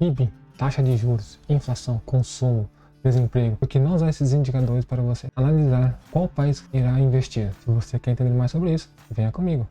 PIB, taxa de juros, inflação, consumo, desemprego. Por que não usar esses indicadores para você analisar qual país irá investir? Se você quer entender mais sobre isso, venha comigo.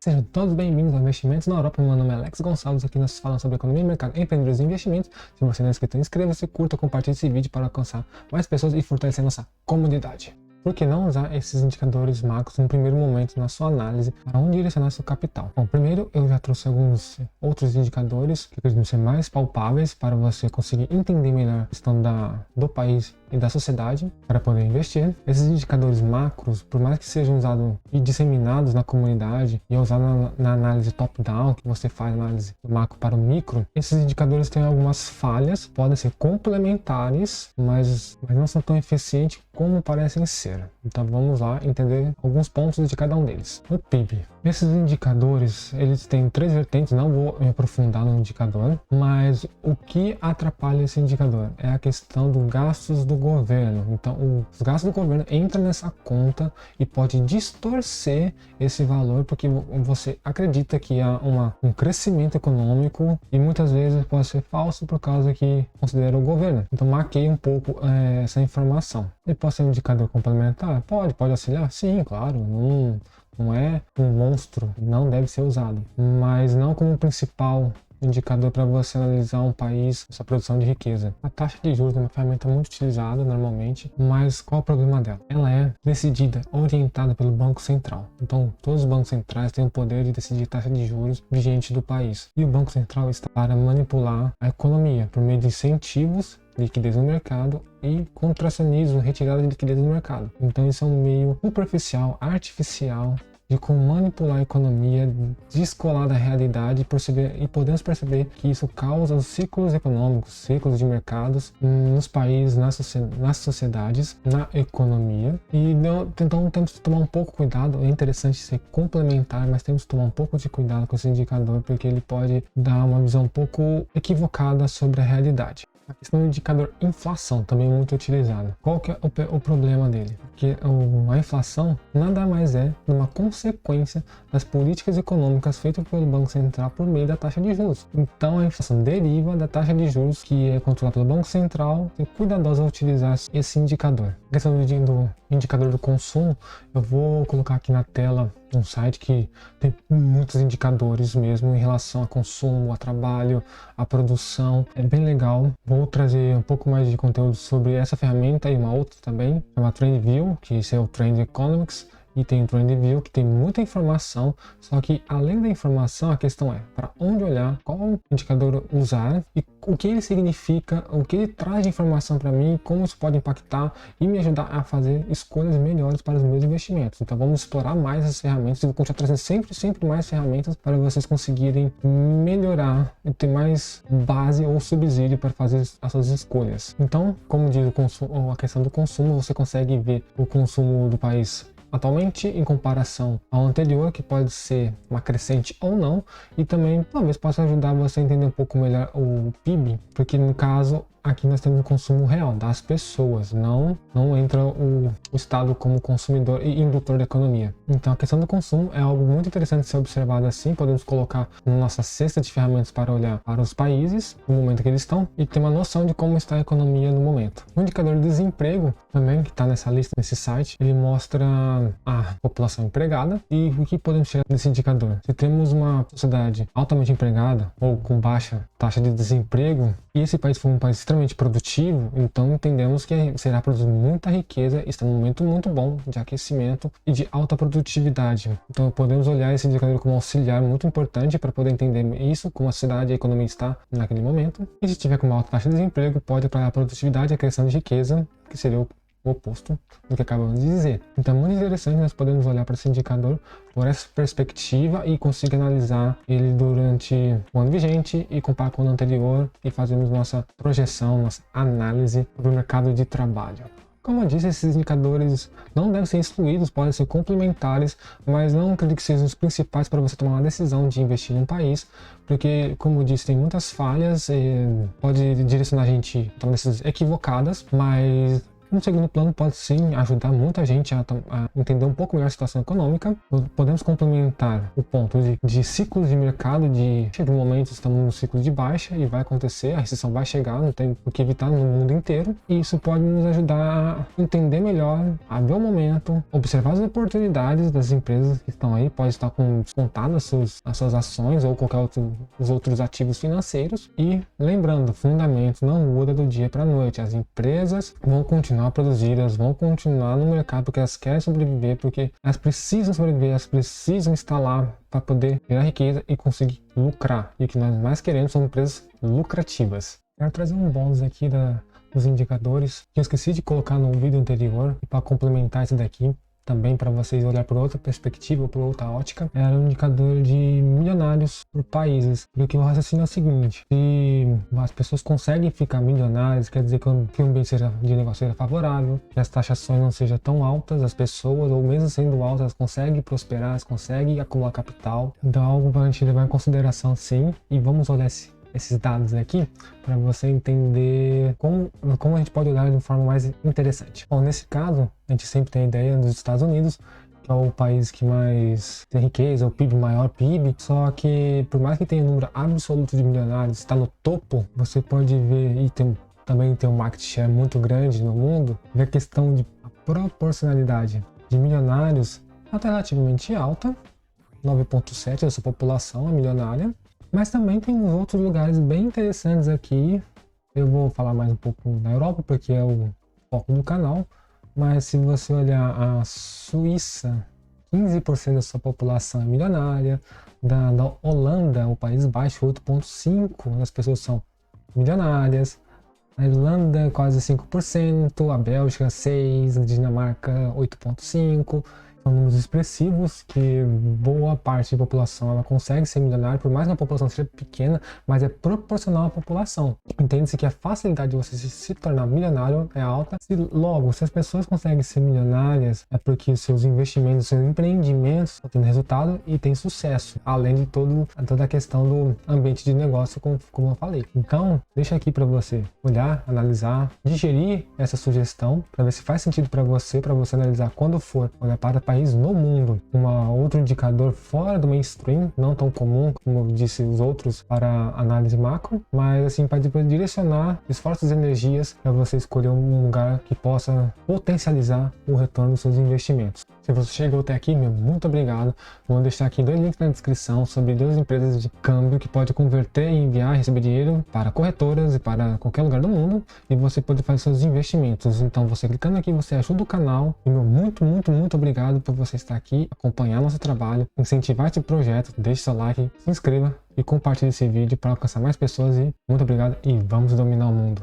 Sejam todos bem-vindos ao Investimentos na Europa. Meu nome é Alex Gonçalves, aqui nós falamos sobre economia, mercado, empreendedores e investimentos. Se você não é inscrito, inscreva-se, curta, compartilhe esse vídeo para alcançar mais pessoas e fortalecer nossa comunidade. Por que não usar esses indicadores macros no primeiro momento na sua análise para onde direcionar seu capital? Bom, primeiro eu já trouxe alguns outros indicadores que acredito ser mais palpáveis para você conseguir entender melhor a questão do país e da sociedade para poder investir. Esses indicadores macros, por mais que sejam usados e disseminados na comunidade e usados na análise top-down, que você faz análise do macro para o micro, esses indicadores têm algumas falhas, podem ser complementares, mas não são tão eficientes como parecem ser. Então vamos lá entender alguns pontos de cada um deles. O PIB. Esses indicadores, eles têm três vertentes, não vou me aprofundar no indicador, mas o que atrapalha esse indicador é a questão dos gastos do governo. Então os gastos do governo entram nessa conta e pode distorcer esse valor porque você acredita que há um crescimento econômico e muitas vezes pode ser falso por causa que considera o governo. Então maqueie um pouco essa informação. Ele pode ser um indicador complementar? Pode auxiliar? Sim, claro. Não é um monstro, não deve ser usado, mas não como principal indicador para você analisar um país, sua produção de riqueza. A taxa de juros é uma ferramenta muito utilizada normalmente, mas qual é o problema dela? Ela é decidida, orientada pelo Banco Central. Então, todos os bancos centrais têm o poder de decidir a taxa de juros vigente do país. E o Banco Central está para manipular a economia por meio de incentivos, liquidez no mercado e contracionismo, retirada de liquidez no mercado. Então isso é um meio superficial, artificial de como manipular a economia, descolar da realidade e podemos perceber que isso causa os ciclos econômicos, ciclos de mercados nos países, nas sociedades, na economia. E então temos que tomar um pouco cuidado. É interessante ser complementar, mas temos que tomar um pouco de cuidado com esse indicador porque ele pode dar uma visão um pouco equivocada sobre a realidade. A questão do indicador inflação também é muito utilizado. Qual que é o problema dele? Porque a inflação nada mais é uma consequência das políticas econômicas feitas pelo Banco Central por meio da taxa de juros. Então a inflação deriva da taxa de juros que é controlada pelo Banco Central e é cuidadoso ao utilizar esse indicador. A questão do indicador do consumo, eu vou colocar aqui na tela um site que tem muitos indicadores mesmo em relação a consumo, a trabalho, a produção. É bem legal. Vou trazer um pouco mais de conteúdo sobre essa ferramenta e uma outra também, chamada TrendView, que esse é o Trend Economics. E tem o TrendView, que tem muita informação, só que além da informação, a questão é para onde olhar, qual indicador usar e o que ele significa, o que ele traz de informação para mim, como isso pode impactar e me ajudar a fazer escolhas melhores para os meus investimentos. Então vamos explorar mais essas ferramentas e vou continuar trazendo sempre mais ferramentas para vocês conseguirem melhorar e ter mais base ou subsídio para fazer as suas escolhas. Então, como diz o consumo, a questão do consumo, você consegue ver o consumo do país atualmente em comparação ao anterior, que pode ser uma crescente ou não, e também talvez possa ajudar você a entender um pouco melhor o PIB, porque no caso aqui nós temos o consumo real das pessoas, não entra o Estado como consumidor e indutor da economia. Então a questão do consumo é algo muito interessante de ser observado assim, podemos colocar na nossa cesta de ferramentas para olhar para os países, no momento que eles estão, e ter uma noção de como está a economia no momento. O indicador de desemprego também, que está nessa lista, nesse site, ele mostra a população empregada e o que podemos tirar desse indicador. Se temos uma sociedade altamente empregada ou com baixa taxa de desemprego, e esse país for um país extremamente produtivo, então entendemos que será produzir muita riqueza e está num momento muito bom de aquecimento e de alta produtividade. Então podemos olhar esse indicador como um auxiliar muito importante para poder entender isso, como a sociedade e a economia está naquele momento. E se tiver com uma alta taxa de desemprego, pode atrapalhar a produtividade e a criação de riqueza, que seria o oposto do que acabamos de dizer. Então é muito interessante nós podemos olhar para esse indicador por essa perspectiva e conseguir analisar ele durante o ano vigente e comparar com o ano anterior e fazermos nossa projeção, nossa análise do mercado de trabalho. Como eu disse, esses indicadores não devem ser excluídos, podem ser complementares, mas não acredito que sejam os principais para você tomar uma decisão de investir em um país, porque, como eu disse, tem muitas falhas, pode direcionar a gente a tomar decisões equivocadas, mas Um segundo plano pode sim ajudar muita gente a entender um pouco melhor a situação econômica. Podemos complementar o ponto de ciclos de mercado, chega um momento estamos num ciclo de baixa e vai acontecer, a recessão vai chegar, não tem o que evitar no mundo inteiro, e isso pode nos ajudar a entender melhor, a ver o momento, observar as oportunidades das empresas que estão aí, pode estar com descontado as suas ações ou qualquer os outros ativos financeiros. E lembrando, fundamento não muda do dia para a noite, as empresas vão continuar a produzir, elas vão continuar no mercado porque elas querem sobreviver, porque elas precisam sobreviver, elas precisam estar lá para poder gerar riqueza e conseguir lucrar. E o que nós mais queremos são empresas lucrativas. Quero trazer um bônus aqui dos indicadores que eu esqueci de colocar no vídeo anterior, e para complementar esse daqui também, para vocês olhar por outra perspectiva, por outra ótica, era um indicador de milionários por países. Porque o raciocínio é o seguinte: se as pessoas conseguem ficar milionárias, quer dizer que o ambiente de negócio seja favorável, que as taxações não sejam tão altas, as pessoas, ou mesmo sendo altas, elas conseguem prosperar, elas conseguem acumular capital. Então, algo para a gente levar em consideração, sim. E vamos olhar esses dados aqui para você entender como a gente pode olhar de uma forma mais interessante. Bom, nesse caso, a gente sempre tem a ideia dos Estados Unidos, que é o país que mais tem riqueza, o PIB, maior PIB, só que por mais que tenha um número absoluto de milionários, está no topo, você pode ver, e também tem um market share muito grande no mundo, ver a questão de proporcionalidade de milionários até relativamente alta, 9,7% da sua população é milionária. Mas também tem uns outros lugares bem interessantes aqui. Eu vou falar mais um pouco na Europa, porque é o foco do canal. Mas se você olhar a Suíça, 15% da sua população é milionária. Da Holanda, o País Baixo, 8,5% das pessoas são milionárias. A Irlanda, quase 5%. A Bélgica, 6%. A Dinamarca, 8,5%. São números expressivos que boa parte da população ela consegue ser milionária, por mais que a população seja pequena, mas é proporcional à população. Entende-se que a facilidade de você se tornar milionário é alta. Logo, se as pessoas conseguem ser milionárias, é porque os seus investimentos, os seus empreendimentos estão tendo resultado e têm sucesso, além de toda a questão do ambiente de negócio, como eu falei. Então, deixa aqui para você olhar, analisar, digerir essa sugestão, para ver se faz sentido para você analisar quando for olhar para país no mundo, outro indicador fora do mainstream, não tão comum como eu disse os outros para análise macro, mas assim para direcionar esforços e energias para você escolher um lugar que possa potencializar o retorno dos seus investimentos. Se você chegou até aqui, muito obrigado. Vou deixar aqui 2 links na descrição sobre 2 empresas de câmbio que pode converter e enviar e receber dinheiro para corretoras e para qualquer lugar do mundo, e você pode fazer seus investimentos. Então, você clicando aqui, você ajuda o canal. E muito obrigado por você estar aqui, acompanhar nosso trabalho, incentivar esse projeto. Deixe seu like, se inscreva e compartilhe esse vídeo para alcançar mais pessoas. E muito obrigado, e vamos dominar o mundo.